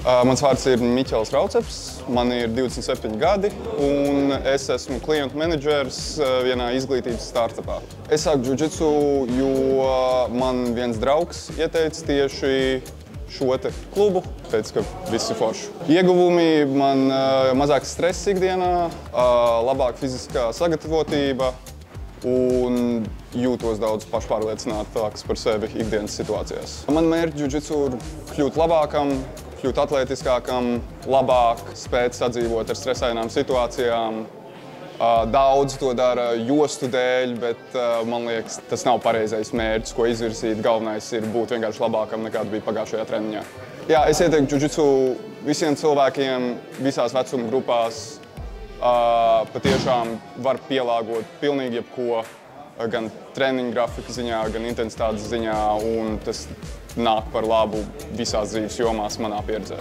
Mans vārds ir Miķels Rauceps, man ir 27 gadi, un es esmu klientu menedžers vienā izglītības startupā. Es sāku džudžitsu, jo man viens draugs ieteica tieši šo te klubu, teica, ka viss ir forši. Ieguvumi man mazāks stress ikdienā, labāka fiziskā sagatavotība un jūtos daudz pašpārliecinātāks par sevi ikdienas situācijās. Man mērķi džudžitsu ir kļūt labākam, kļūt atletiskākam, labāk spēt sadzīvot ar stresainām situācijām. Daudz to dara jostu dēļ, bet man liekas, tas nav pareizais mērķis, ko izvirzīt. Galvenais ir būt vienkārši labākam, nekā bija pagājušajā treniņā. Jā, es ieteiktu džudžitsu visiem cilvēkiem, visās vecuma grupās. Patiešām var pielāgot pilnīgi jebko, gan treniņu grafika ziņā, gan intensitātes ziņā, un tas nāk par labu visās dzīves jomās manā pieredzē.